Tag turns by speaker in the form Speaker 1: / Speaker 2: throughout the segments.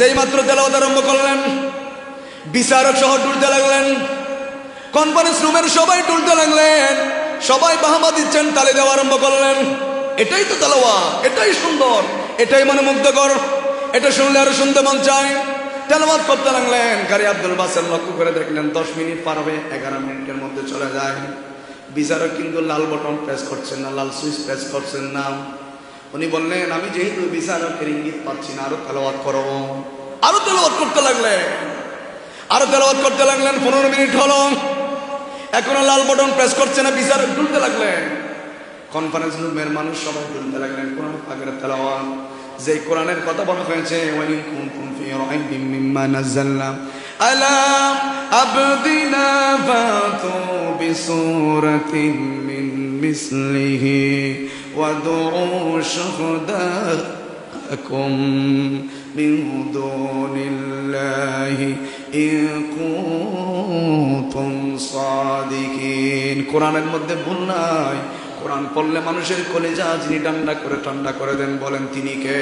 Speaker 1: যেই মাত্র তেলাওয়াত আরম্ভ করলেন, বিচারক সহ টুলতে লাগলেন, কনফারেন্স রুমের সবাই টুলতে লাগলেন, সবাই বাহাবা দিচ্ছেন, তালি দেওয়া আরম্ভ করলেন। এটাই তো তেলাওয়াত, এটাই সুন্দর, এটাই মনে মুগ্ধকর, এটা শুনলে আরো শুনতে মন চায়। তেলাওয়াত করতে লাগলেন। কারি আব্দুল বাসের লক্ষ্য করে দেখলেন 10 মিনিট পার হবে, 11 মিনিটের মধ্যে চলে যায়। বিচারক কিন্তু লাল বটন প্রেস করছেন না, লাল সুইচ প্রেস করছেন না। উনি বললেন, আমি যেহেতু বিচারকের ইঙ্গিত পাচ্ছি না, আরো তেলাওয়াত করব। আরো তেলাওয়াত করতে লাগলেন, আরো তেলাওয়াত করতে লাগলেন। 15 মিনিট হলো, এখনো লাল বটন প্রেস করছে না, বিচারক তুলতে লাগলেন। কনফারেন্স রুমের মানুষ সবাই তুলতে লাগলেন কোরআন পাকের তেলাওয়াত। যে কোরআনের কথা বলা হয়েছে, ওয়াইন কুনতুম ফি রাইবিম মিম্মা নাযালনা আলা আবদিনা ফাতু বিসূরাতিন মিন মিসলিহি ওয়াদউ শুহাদাকুম মিন দুনিল্লাহি ইন কুনতুম সাদিকিন। কোরআনের মধ্যে ভুল নাই। কোরআন পড়লে মানুষের কলিজা যিনি ঠান্ডা করে দেন, বলেন তিনি কে?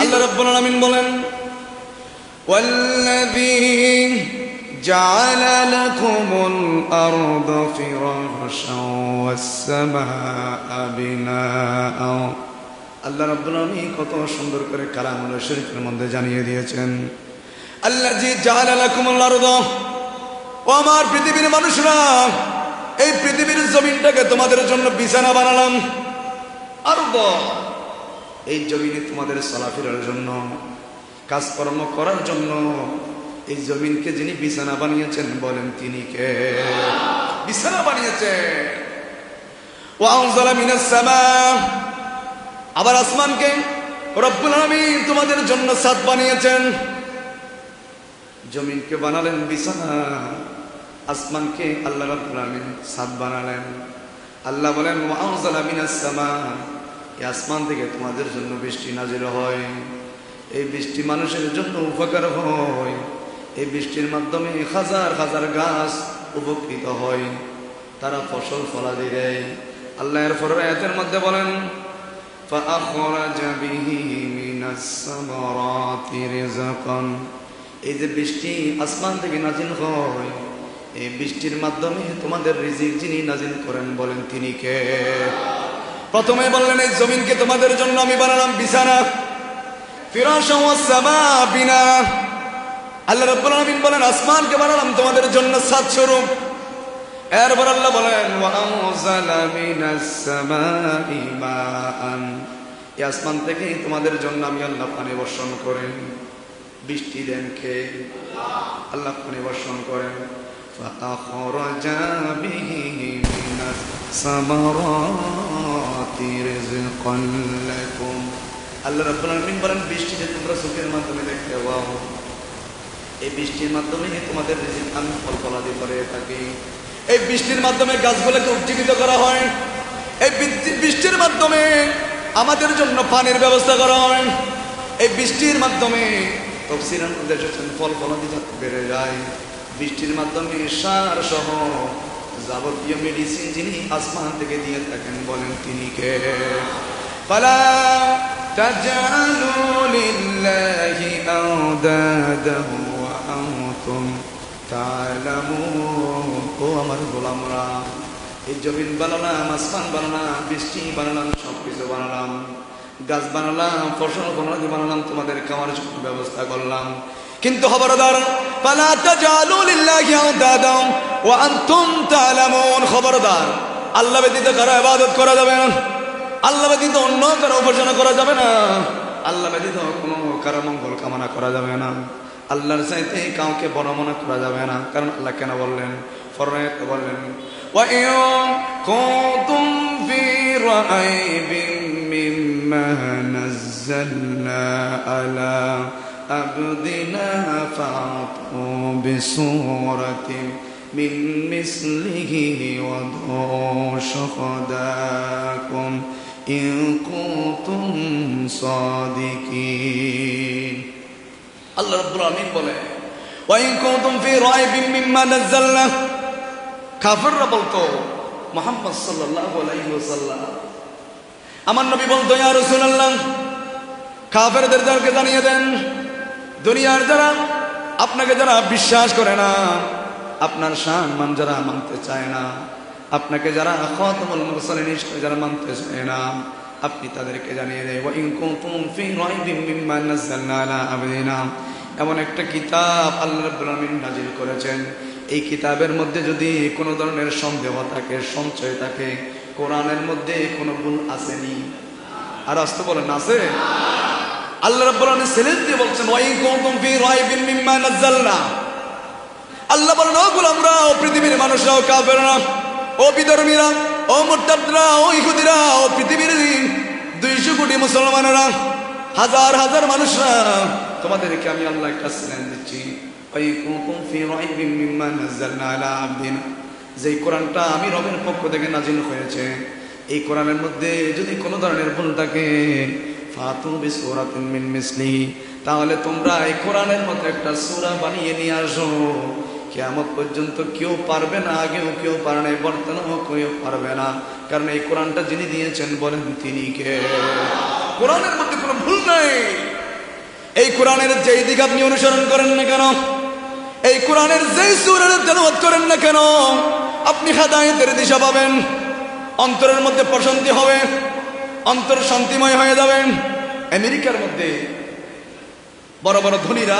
Speaker 1: আল্লাহ রাব্বুল আলামিন বলেন, ওয়াল্লাযী জাআলা লাকুমুল আরদা ফিরাশাও ওয়াস সামাআ বিনাআ। আল্লাহ রাব্বুল আলামিন কত সুন্দর করে কালামুল শরীফের মধ্যে জানিয়ে দিয়েছেন, আল্লাযী জাআলা লাকুমুল আরদা, ও আমার পৃথিবীর মানুষরা, এই পৃথিবীর জমিনটাকে তোমাদের জন্য বিছানা বানালাম। আরদ, এই জমিনে তোমাদের চলাফেরার জন্য, কাজকর্ম করার জন্য এই জমিনকে যিনি বিছানা বানিয়েছেন, বলেন তিনি কে? বিছানা বানিয়েছেন। ওয়া আনজালা মিনাস সামা, আবার আসমানকে রব্বুল আলামিন তোমাদের জন্য ছাদ বানিয়েছেন। জমিনকে বানালেন বিছানা, আসমানকে আল্লাহ রাব্বুল আলামিন ছাদ বানালেন। আল্লাহ বলেন, ওয়া আনজালা মিনাস সামা, এই আসমান থেকে তোমাদের জন্য বৃষ্টি নাজিল হয়। এই বৃষ্টি মানুষের জন্য উপকার হয়। এই বৃষ্টির মাধ্যমে হাজার হাজার গাছ উপকৃত হয়, তারা ফসল ফলাদি দেয়। আল্লাহ এর পরের আয়াতের মধ্যে বলেন, ফাআখরাজা বিহি মিনাস সামারাতি রিজকান। এই যে বৃষ্টি আসমান থেকে নাজিল হয়, এই বৃষ্টির মাধ্যমে তোমাদের রিজিক যিনি নাজিল করেন, বলেন তিনি কে? প্রথমে বললেন, এই জমিনকে তোমাদের জন্য আমি বানালাম বিছানা, ফিরাশা ওয়াস সামা বিনা। আল্লাহ রাব্বুল আলামিন বলেন, আসমানকে বানালাম তোমাদের জন্য ছাদ স্বরূপ। এরপর আল্লাহ বলেন, ওয়া আনজালা মিনাস সামাই মাআন, এই আসমান থেকে তোমাদের জন্য আমি আল্লাহ পানি বর্ষণ করেন। বৃষ্টি দেন কে? আল্লাহ পানি বর্ষণ করেন। فأخرج به من الثمرات رزقا لكم। আল্লাহ রাব্বুল আলামিন বলেন, বৃষ্টি যে তোমরা চোখের মাধ্যমে দেখতে পাও, এই বৃষ্টির মাধ্যমে তোমাদের রিজিক আমি ফল ফলাদি করে থাকি। এই বৃষ্টির মাধ্যমে গাছগুলোকে উজ্জীবিত করা হয়। এই বৃষ্টির মাধ্যমে আমাদের জন্য পানির ব্যবস্থা করা হয়। এই বৃষ্টির মাধ্যমে তাফসীরের মধ্যে এসেছেন ফল ফলাদি বেড়ে যায়। বৃষ্টির মাধ্যমে সার সহ যাবতীয় মেডিসিন যিনি আসমান থেকে দিয়ে থাকেন, বলেন তিনি কে? ফালা তাজআলু লিল্লাহি আওদাদাহু ওয়া আনতুম তা'লামুন। ও আমার গোলামরা, এই জমিন বানালাম, আসমান বানালাম, বৃষ্টি বানালাম, সবকিছু বানালাম, গাছ বানালাম, ফসল বানালাম, তোমাদের খাওয়ার জন্য ব্যবস্থা করলাম। কিন্তু খবরদার, ফালা তাজআলু লিল্লাহি আওদাদা ওয়া আনতুম তা'লামুন। খবরদার, আল্লাহ ব্যতীত কারো ইবাদত করা যাবে না, আল্লাহ ব্যতীত অন্য কারো উপাসনা করা যাবে না, আল্লাহ ব্যতীত কোনো কারো মঙ্গল কামনা করা যাবে না, আল্লাহর চাইতে কাউকে বড় মনে করা যাবে না। কারণ আল্লাহ কেন বললেন? ফরমায়েত বললেন, ওয়া ইন কুনতুম ফি রাইবিম মিম্মা নাযালনা আলা আবদিনা ফাতু বিসূরাতিন মিন মিসলিহি ওয়াদউ শুহাদাকুম ইন কুনতুম সাদিকিন। আল্লাহ রাব্বুল আলামিন বলে, ওয়া ইন কুনতুম ফি রাইবিম মিম্মা নাযালনা। কাফিররা বলতো, মুহাম্মদ সাল্লাল্লাহু আলাইহি ওয়াসাল্লাম, আমার নবী বলতো, ইয়া রাসূলুল্লাহ, কাফেরদেরকে জানিয়ে দেন, দুনিয়ার যারা আপনাকে যারা বিশ্বাস করে না, আপনার সম্মান যারা মানতে চায় না, আপনাকে যারা খাতামুল মুরসালিন হিসেবে যারা মানতে চায় না, আপনি তাদেরকে জানিয়ে দেয় ওয়া ইন কুনতুম ফি রাইবিন মিম্মা নাযালনা আলা আবদিনা, এমন একটা কিতাব আল্লাহ রাব্বুল আলামিন নাজিল করেছেন, এই কিতাবের মধ্যে যদি কোনো ধরনের সন্দেহ থাকে, সংশয় থাকে, কোরআনের মধ্যে কোনো ভুল আসেনি। আর আসতে বলেন আছে? আল্লাহ রাব্বুল আলামিন সেলেন দিয়ে বলছেন ওয়া ইন কুনতুম ফি রাইবিন মিম্মা নাযালনা, আল্লাহ বলেন ও গোলামরা, ও পৃথিবীর মানুষরা, ও কাফেররা, ও বিধর্মীরা, ও মুরতাদরা, ও ইহুদিরা, ও পৃথিবীর 200 কোটি মুসলমানেরা, হাজার হাজার মানুষরা, তোমাদেরকে আমি আল্লাহ একটা চ্যালেঞ্জ দিচ্ছি, ওই কুনতুম ফি রাইবিন মিম্মা নাযালনা আলা আবদিনা, যেই কোরআনটা আমি রবের পক্ষ থেকে নাজিল হয়েছে, এই কোরআনের মধ্যে যদি কোনো ধরনের ভুল থাকে, ফাতু বিসূরাতিন মিন মিসলিহি, তাহলে তোমরা এই কোরআনের মতো একটা সূরা বানিয়ে নিয়ে আসো। কিয়ামত পর্যন্ত কেউ পারবে না, আগেও কেউ পারে না, বর্তমানেও কেউ পারবে না, কারণ এই কোরআনটা যিনি দিয়েছেন বলেন তিনি কে? কোরআনের মধ্যে কোনো ভুল নাই। এই কোরআনের যেই দিক আপনি অনুসরণ করেন না কেন, এই কোরআনের যেই সূরার তেলাওয়াত করেন না কেন, আপনি হেদায়েতের দিশা পাবেন, অন্তরের মধ্যে প্রশান্তি হবে, অন্তর শান্তিময় হয়ে যাবেন। আমেরিকার মধ্যে বড় বড় ধনীরা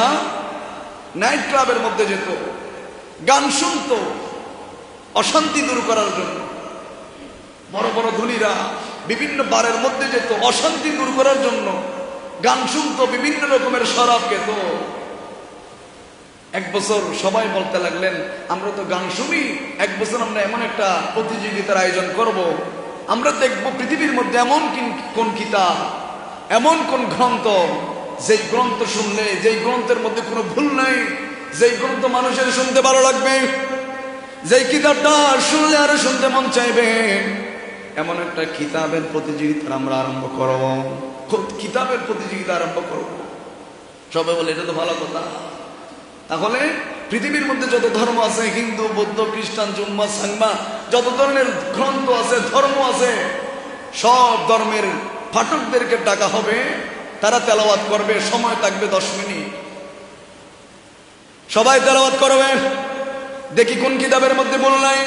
Speaker 1: নাইট ক্লাবের মধ্যে যেত, গান শুনতো অশান্তি দূর করার জন্য। বড় বড় ধনীরা বিভিন্ন বারের মধ্যে যেত অশান্তি দূর করার জন্য, গান শুনতো, বিভিন্ন রকমের শরাব খেত। এক বছর সবাই বলতে লাগলেন আমরা তো গান শুনি, এক বছর আমরা এমন একটা প্রতিযোগিতার আয়োজন করব, আমরা দেখব পৃথিবীর মধ্যে এমন কোন কিতাব, এমন কোন গ্রন্থ, যেই গ্রন্থ শুনলে, যেই গ্রন্থের মধ্যে কোনো ভুল নাই, যেই গ্রন্থ মানুষের শুনতে ভালো লাগবে, যেই কিতাবটা শুনলে আরো শুনতে মন চাইবে, এমন একটা কিতাবের প্রতিযোগিতা আমরা আরম্ভ করব, কিতাবের প্রতিযোগিতা আরম্ভ করব। সবাই বলে এটা তো ভালো কথা। তাহলে পৃথিবীর মধ্যে যত ধর্ম আছে, হিন্দু, বৌদ্ধ, খ্রিস্টান, জুম্মা, সাংমা, যত ধরনের গ্রন্থ আছে, ধর্ম আছে, সব ধর্মের পাঠকদেরকে ডাকা হবে, তারা তেলাওয়াত করবে, সময় থাকবে 10 মিনিট, সবাই তেলাওয়াত করবে। দেখি কোন কিতাবের মধ্যে ভুল নাই,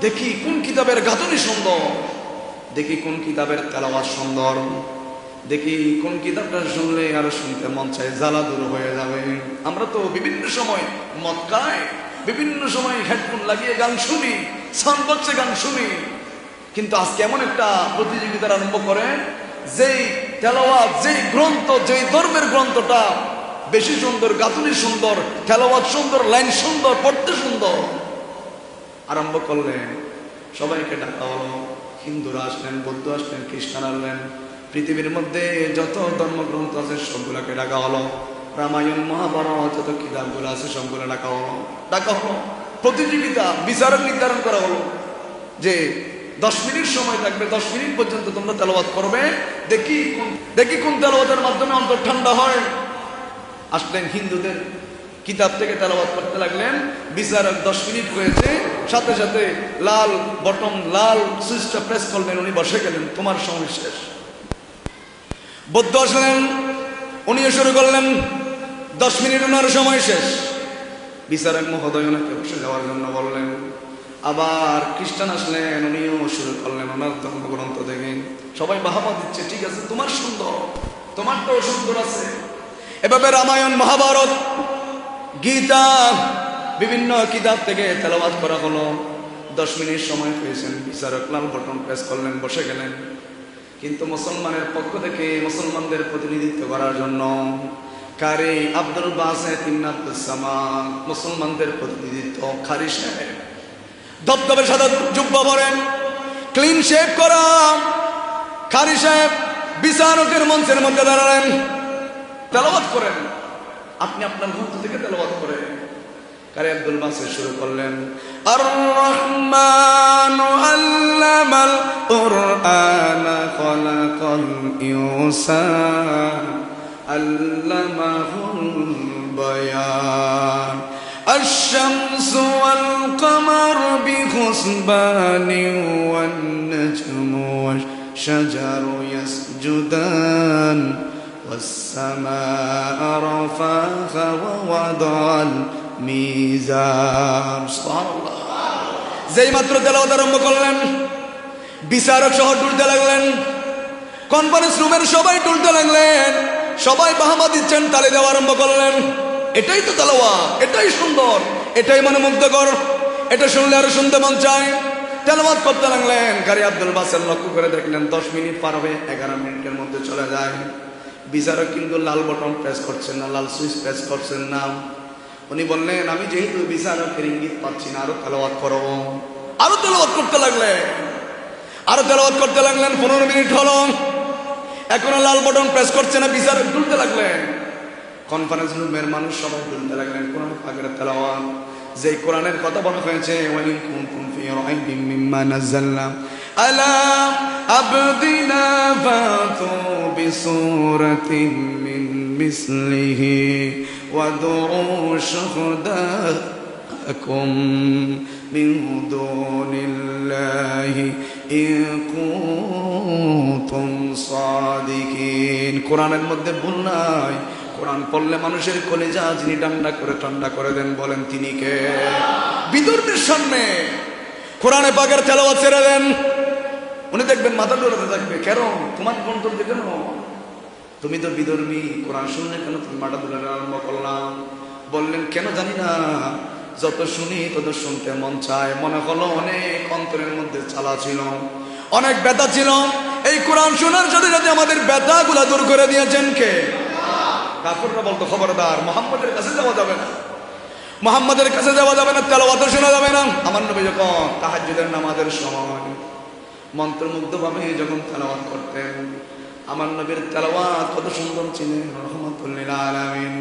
Speaker 1: দেখি কোন কিতাবের গাঁথনি সুন্দর, দেখি কোন কিতাবের তেলাওয়াত সুন্দর, দেখি কোন কিতাবটা শুনলে আরো শুনতে মন চায়, জ্বালা দূর হয়ে যাবে। আমরা তো বিভিন্ন সময় মক্কায় বিভিন্ন সময় হেডফোন লাগিয়ে গান শুনি, সাউন্ড বক্সে গান শুনি, কিন্তু আজকে এমন একটা প্রতিযোগিতা আরম্ভ করে, যেই তেলাওয়াত, যেই গ্রন্থ, যেই ধর্মের গ্রন্থটা বেশি সুন্দর, গাঁথনি সুন্দর, তেলাওয়াত সুন্দর, লাইন সুন্দর, পড়তে সুন্দর, আরম্ভ করলেন। সবাইকে ডাকা হলো, হিন্দুরা আসলেন, বৌদ্ধ আসলেন, খ্রিস্টান আসলেন, পৃথিবীর মধ্যে যত ধর্মগ্রন্থ আছে সবগুলোকে ডাকা হলো, রামায়ণ, মহাভারত, যত কিতাবগুলো আছে সবগুলো ডাকা হলো, প্রতিযোগিতা, বিচারক নির্ধারণ করা হলো যে 10 মিনিট সময় থাকবে, 10 মিনিট পর্যন্ত তোমরা তেলাওয়াত করবে, দেখি কোন তেলাওয়াতের মাধ্যমে অন্তর ঠান্ডা হয়। আসলেন হিন্দুদের কিতাব থেকে তেলাওয়াত করতে লাগলেন, বিচারক 10 মিনিট হয়েছে, সাথে সাথে লাল বটন, লাল সুইচটা প্রেস করলেন, উনি বসে গেলেন, তোমার সময় শেষ। বৌদ্ধ আসলেন, উনিও শুরু করলেন, 10 মিনিট ওনার সময় শেষ। বিচারক মহোদয় ওনাকে বসে যাওয়ার জন্য বললেন। আবার খ্রিস্টান আসলেন, উনিও শুরু করলেন ওনার ধর্মগ্রন্থ থেকে, সবাই বাহাবা দিচ্ছে, ঠিক আছে তোমার সুন্দর, তোমারটাও সুন্দর আছে। এভাবে রামায়ণ, মহাভারত, গীতা, বিভিন্ন কিতাব থেকে তেলাওয়াত করা হলো। 10 মিনিট সময় পেয়েছেন, বিচারক লাল বটন প্রেস করলেন, বসে গেলেন। কিন্তু মুসলমানের পক্ষ থেকে মুসলমানদের প্রতিনিধিত্ব করার জন্য কারি আব্দুল বাসেত ইবনে আব্দুস সামাদ, মুসলমানদের প্রতিনিধিত্ব কারি সাহেব, ধবধবে সাদা জুব্বা পরেন, ক্লিন শেভ করা কারি সাহেব বিচারকের মঞ্চের মধ্যে দাঁড়ালেন, তেলাওয়াত করেন। আপনি আপনার গ্রন্থ থেকে তেলাওয়াত করেন। কারি আব্দুল বাসেত শুরু করলেন, আর রহমানু আল্লামাল কুরআনা খালাকাল ইনসান আল্লামাহুল বায়ান الشمس والقمر بحسبان والنجم والشجر يسجدان والسماء رفعها ووضع الميزان সুবহানাল্লাহ। যেই মাত্র তেলাওয়াত আরম্ভ করলেন বিচারক সহ টুলতে লাগলেন, কনফারেন্স রুমের সবাই টুলতে লাগলেন, সবাই বাহামা দিচ্ছেন, তালি দেওয়া আরম্ভ করলেন। এটাই তো তেলাওয়াত, এটাই সুন্দর, এটাই মনোমুগ্ধকর, এটা শুনলে আরো শুনতে মন চায়। তেলাওয়াত করতে লাগলেন। কারি আব্দুল বাসের লক্ষ্য করে দেখলেন 10 মিনিট পার হয়ে 11 মিনিটের মধ্যে চলে যায়। বিচারক কিন্তু লাল বটন প্রেস করছেন না, লাল সুইচ প্রেস করছেন না। উনি বললেন, আমি যেহেতু বিচারকের ইঙ্গিত পাচ্ছি না, আরো তেলাওয়াত করব। আরো তেলাওয়াত করতে লাগলেন, আরো তেলাওয়াত করতে লাগলেন। 15 মিনিট হলো, এখনো লাল বটন প্রেস করছে না, বিচারক তুলতে লাগলেন। কনফারেন্স রুমের মানুষ সবাই তুলতে লাগলেন কোরআন পাকের তেলাওয়াত। যে কোরআনের কথা বলা হয়েছে, ওয়াইন কুনতুম ফি রাইবিম মিম্মা নাযালনা আলা আবদিনা ফাতু বিসূরাতিন মিন মিসলিহি ওয়াদউ শুহাদাকুম মিন দুনিল্লাহি ইন কুনতুম সাদিকিন। কোরআনের মধ্যে ভুল নাই। কোরআন পড়লে মানুষের কলিজা যিনি ঠান্ডা করে দেন, বলেন তিনি কে? বিদর্মীর সামনে কোরআনে পাকের তেলাওয়াত ছেড়ে দেন, উনি দেখবেন মাথা ডোলাতে থাকবে। কেন? তোমার কন্ট্রোল দেখে কেন? তুমি তো বিদর্মী, কোরআন শুনলে কেন তুমি মাথা ডোলাতে আরম্ভ করলাম? বললেন, কেন জানি না, যত শুনি তত শুনতে মন চায়। মনে হলো অনেক অন্তরের মধ্যে চালা ছিল, অনেক ব্যথা ছিল। এই কোরআন শোনার সাথে সাথে আমাদের ব্যথাগুলা দূর করে দিয়েছেন কে? কাফেররা বলতো, খবরদার, মুহাম্মাদের কাছে যাওয়া যাবে না, মুহাম্মাদের কাছে যাওয়া যাবে না, তেলাওয়াত শোনা যাবে না। আমার নবী যখন তাহাজ্জুদের নামাজের সময় মন্ত্রমুগ্ধভাবে যখন তেলাওয়াত করতেন, আমার নবীর তেলাওয়াত কত সুন্দর ছিলেন। রাহমাতুল লিল আলামিন।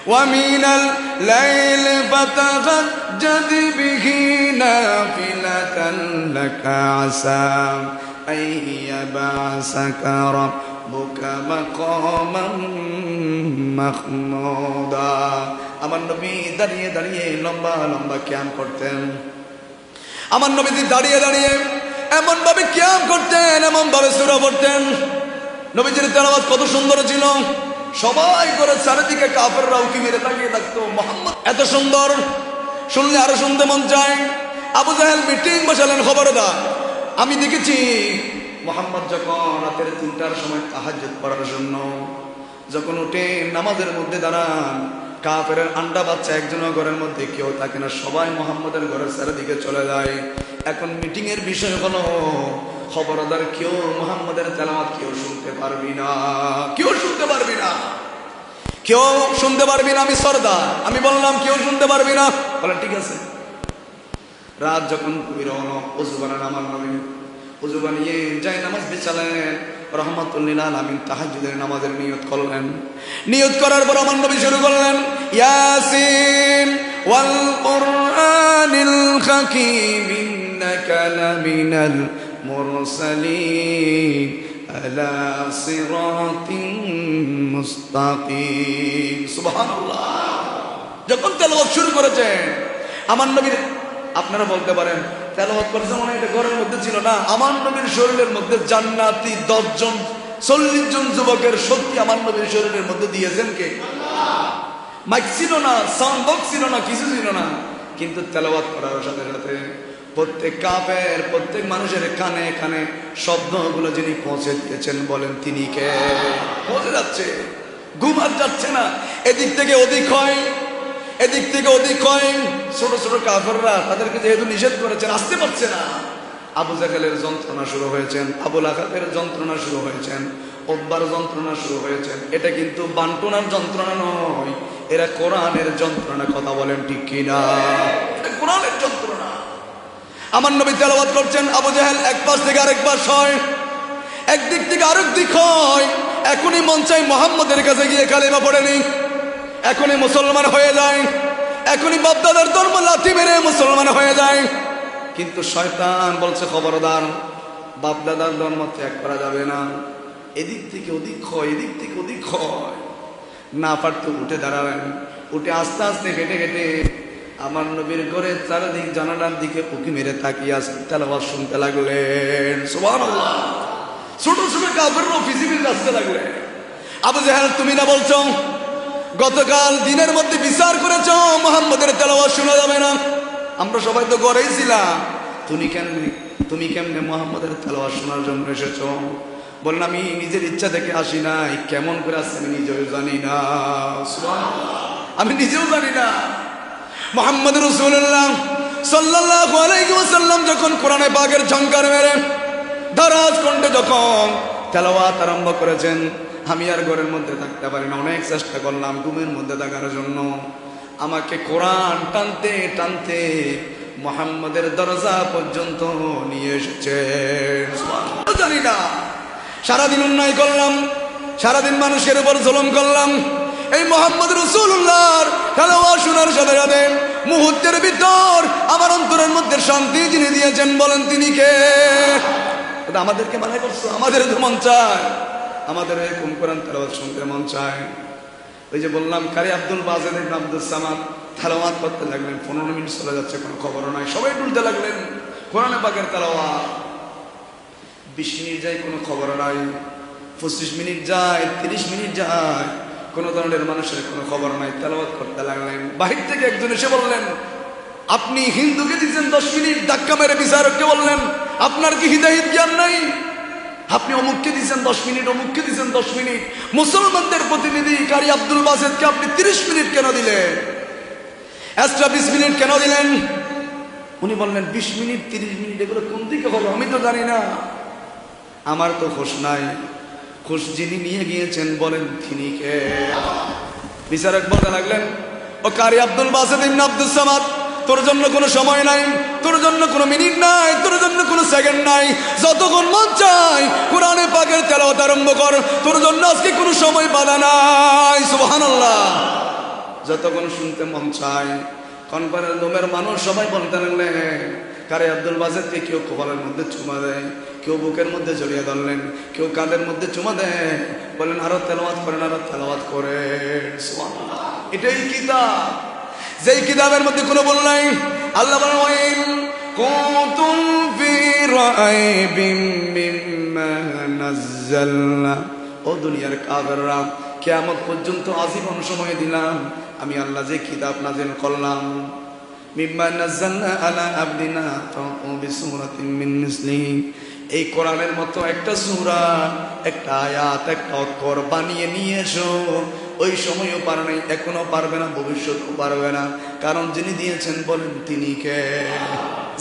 Speaker 1: ওয়া মিনাল লাইলি ফাতাহাজ্জাদ বিহি নাফিলাতান লাকা আসা আইয়াবাসাকা রাব্বুকা মাকামান মাহমুদা। আমার নবী দাঁড়িয়ে দাঁড়িয়ে লম্বা লম্বা কিয়াম করতেন। আমার নবী দাঁড়িয়ে দাঁড়িয়ে এমন ভাবে কিয়াম করতেন, এমন ভাবে সূরা পড়তেন। নবীজির তেলাওয়াত কত সুন্দর ছিল। সবাই করে চারিদিকে কাফেররা উকি মেরে তাকিয়ে থাকতো, মুহাম্মদ এত সুন্দর, শুনলে আরো শুনতে মন চায়। আবু জাহেল মিটিং বসালেন, খবরদার, আমি দেখেছি মুহাম্মদ যখন রাতের 3টার সময় তাহাজ্জুদ পড়ার জন্য যখন উঠে নামাজের মধ্যে দাঁড়ান, কাফেরের আন্ডা বাচ্চা একজনের ঘরের মধ্যে কেউ থাকে না, সবাই মুহাম্মদের ঘরের চারিদিকে চলে যায়। এখন মিটিং এর বিষয় হলো, খবরদার কেউ মুহাম্মদের তেলাওয়াত কেউ শুনতে পারবি না, কেউ শুনতে পারবি না, কেউ শুনতে পারবি না। আমি সরদার, আমি বললাম কেউ শুনতে পারবি না। বলে ঠিক আছে। রাত যখন গভীর হলো, ওযু বানান আমার নবী, ওযু বানিয়ে যাই নামাজ বিছালেন। রাহমাতুল লিল আলামিন তাহাজ্জুদের নামাজের নিয়ত করলেন। নিয়ত করার পর আমার নবী শুরু করলেন, ইয়াসিন ওয়াল কুরআনিল হাকীম ইন্নাকা লামিনাল মুরসালিন আলা সিরাতিন মুস্তাকিম। সুবহানাল্লাহ। যখন তেলাওয়াত শুরু করেছেন আমার নবীর, আপনারা বলতে পারেন তেলাওয়াত করেছে মানে এটা ঘরের মধ্যে ছিল না। আমার নবীর শরীরের মধ্যে জান্নাতি 10 জন 40 জন যুবকের শক্তি আমার নবীর শরীরের মধ্যে দিয়েছেন কে? আল্লাহ। মাইক ছিল না, সাউন্ড বক্স ছিল না, কিছু ছিল না, কিন্তু তেলাওয়াত করার সাথে সাথে প্রত্যেক কাফের, প্রত্যেক মানুষের কানে কানে শব্দগুলো যিনি পৌঁছে দিয়েছেন, বলেন তিনি কে? পৌঁছে যাচ্ছে, ঘুম আর যাচ্ছে না। এদিক থেকে ওদিক হয়, এদিক থেকে ওদিক হয়। ছোট ছোট কাফেররা তাদেরকে যেহেতু নিষেধ করেছেন, আসতে পারছে না। আবু জাহেলের যন্ত্রণা শুরু হয়েছেন, আবু লাহাবের যন্ত্রণা শুরু হয়েছেন, উতবার যন্ত্রণা শুরু হয়েছেন। এটা কিন্তু বান্টনার যন্ত্রণা নয়, এরা কোরআনের যন্ত্রণা। কথা বলেন ঠিক কিনা? কোরআনের যন্ত্রণা। আমার নবী তেলাওয়াত করছেন, আবু জাহেল এক পাশ থেকে আরেক পাশ হয়, একদিক থেকে আরেক দিক হয়। এখনই মন চাই মুহাম্মদের কাছে গিয়ে কালেমা পড়ে নি, এখনই মুসলমান হয়ে যায়, এখনই বাপদাদার ধর্ম লাথি মেরে মুসলমান হয়ে যায়। কিন্তু শয়তান বলছে, খবরদার, বাপদাদার ধর্ম ত্যাগ করা যাবে না। এদিক থেকে ওদিক হয়, এদিক থেকে ওদিক হয়। না পারতে উঠে দাঁড়ালেন, উঠে আস্তে আস্তে হেঁটে হেঁটে আমার নবীর ঘরে চারিদিক জানালার দিকে উকি মেরে তাকিয়ে আসেন, তেলাওয়াত শুনতে লাগলেন। সুবহানাল্লাহ। ছোট ছোট কাফেররা ফিজিবিল আসতে লাগলেন। আবু জাহেল তুমি না বলছো গতকাল দিনের মধ্যে বিচার করেছো মুহাম্মদের তেলাওয়াত শোনা যাবে না? আমরা সবাই তো ঘরেই ছিলাম, তুমি কেমনে মুহাম্মদের তেলাওয়াত শোনার জন্য এসেছো? বললেন আমি নিজের ইচ্ছা থেকে আসি নাই, কেমন করে আসছে আমি নিজেও জানি না। সুবহানাল্লাহ, আমি নিজেও জানি না। মুহাম্মদ রাসূলুল্লাহ সাল্লাল্লাহু আলাইহি ওয়াসাল্লাম যখন কোরআনে পাকের ঝংকার মেরে দারাজ কণ্ঠে যখন তেলাওয়াত আরম্ভ করেছেন, আমি আর ঘরের মধ্যে থাকতে পারি না। অনেক চেষ্টা করলাম ঘুমের মধ্যে থাকার জন্য। আমাকে কোরআন টানতে টানতে মুহাম্মদের দরজা পর্যন্ত নিয়ে এসেছে। জানি না, সারাদিন অন্যায় করলাম, সারাদিন মানুষের উপর জুলুম করলাম। এই মুহাম্মদ রাসূলুল্লাহর তেলাওয়াত শোনার সাথে সাথে মুহূর্তের ভিতর আমার অন্তরের মধ্যে শান্তি যিনি দিয়েছেন, বলেন তিনি কে? আমাদেরকে মানা করছো? আমাদের তো মন চায়, আমাদের এরকম কোরআন তেলাওয়াত শুনতে মন চায়। ওই যে বললাম কারি আব্দুল বাজেদ ইবনে আব্দুস সামাদ তেলাওয়াত করতে লাগলেন, 15 মিনিট চলে যাচ্ছে, কোনো খবরও নাই। সবাই টুলতে লাগলেন কোরআনে পাকের তেলাওয়াত। 20 মিনিট যায়, কোনো খবর নাই। 25 মিনিট যায়, 30 মিনিট যায়, কোনো ধরনের মানুষের কোনো খবর নাই। তেলাওয়াত করতে লাগলেন। বাহির থেকে একজন এসে বললেন, আপনি হিন্দুকে দিচ্ছেন 10 মিনিট, ধাক্কা মেরে বিচারককে বললেন আপনার কি হিদায়াত জ্ঞান নাই? আপনি অমুককে দিচ্ছেন 10 মিনিট, অমুককে দিচ্ছেন 10 মিনিট। মুসলমানদের প্রতিনিধি কারি আব্দুল বাসেদকে আপনি 30 মিনিট কেন দিলেন? এক্সট্রা 20 মিনিট কেন দিলেন? উনি বললেন 20 মিনিট 30 মিনিট এগুলো কোন দিকে হলো আমি তো জানি না, আমার তো হোশ নাই। হোশ যিনি নিয়ে গিয়েছেন বলেন তিনি কে? বিচারক বলতে লাগলেন, ও কারি আব্দুল বাসেদ ইবনে আব্দুস সামাদ, তোর জন্য কোনো সময় নাই, তোর জন্য কোনো মিনিট নাই, তোর জন্য কোনো সেকেন্ড নাই। যতক্ষণ মন চায় কোরআনে পাকের তেলাওয়াত আরম্ভ কর, তোর জন্য আজকে কোনো সময় বাধা নাই। সুবহানাল্লাহ। যতক্ষণ শুনতে মন চায়। কনফারেন্স রুমের মানুষ সবাই বলতে লাগলেন, কারি আব্দুল বাসেদকে কেউ কপালের মধ্যে চুমা দেয়, কেউ বুকের মধ্যে জড়িয়ে ধরলেন, কেউ কাঁধের মধ্যে চুমা দেয়, বলেন আরো তেলাওয়াত করেন, আরো তেলাওয়াত করেন। সুবহানাল্লাহ। এটাই কিতাব, যেই কিতাবের মধ্যে কোনো ভুল নাই। আল্লাহ বলেন কুনতুম ফি রাইবিম মিম্মা নাযালনা, ও দুনিয়ার কাফেররা, কিয়ামত পর্যন্ত আজীবন সময় দিলাম আমি আল্লাহ যে কিতাব নাযিল করলাম, মিম্মা নাযালনা আলা আবদিনা ফাতু বিসূরাতিন মিন মিসলিহি, এই কোরআনের মতো একটা সূরা, একটা আয়াত, একটা অক্ষর বানিয়ে নিয়ে এসো। ওই সময়ও পারে নাই, এখনো পারবে না, ভবিষ্যতেও পারবে না, কারণ যিনি দিয়েছেন বলেন তিনি কে?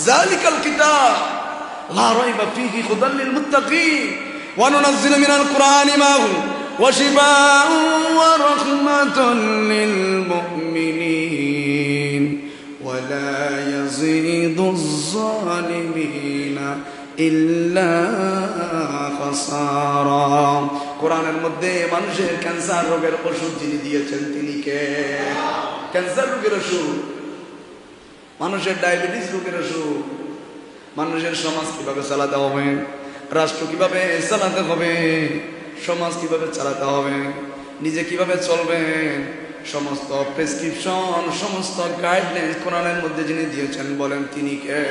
Speaker 1: যালিকাল কিতাব লা রাইবা ফীহি হুদাল লিল মুত্তাকিন ওয়া নুনাজ্জিলু মিনাল কুরআনি মা হুয়া শিফাa'un ওয়া রাহমাতুন লিল মুমিনিন ওয়া লা ইয়াজিদুজ যালিমিনা ইল্লা খাসারা। কোরআনের মধ্যে মানুষের ক্যান্সার রোগের ওষুধ যিনি দিয়েছেন তিনি কে? ক্যান্সার রোগের ওষুধ, মানুষের ডায়াবেটিস রোগের ওষুধ, মানুষের সমাজ কিভাবে চালাতে হবে, রাষ্ট্র কিভাবে চালাতে হবে, সমাজ কিভাবে চালাতে হবে, নিজে কিভাবে চলবেন, সমস্ত প্রেসক্রিপশন, সমস্ত গাইডলাইন কোরআনের মধ্যে যিনি দিয়েছেন বলেন তিনি কে?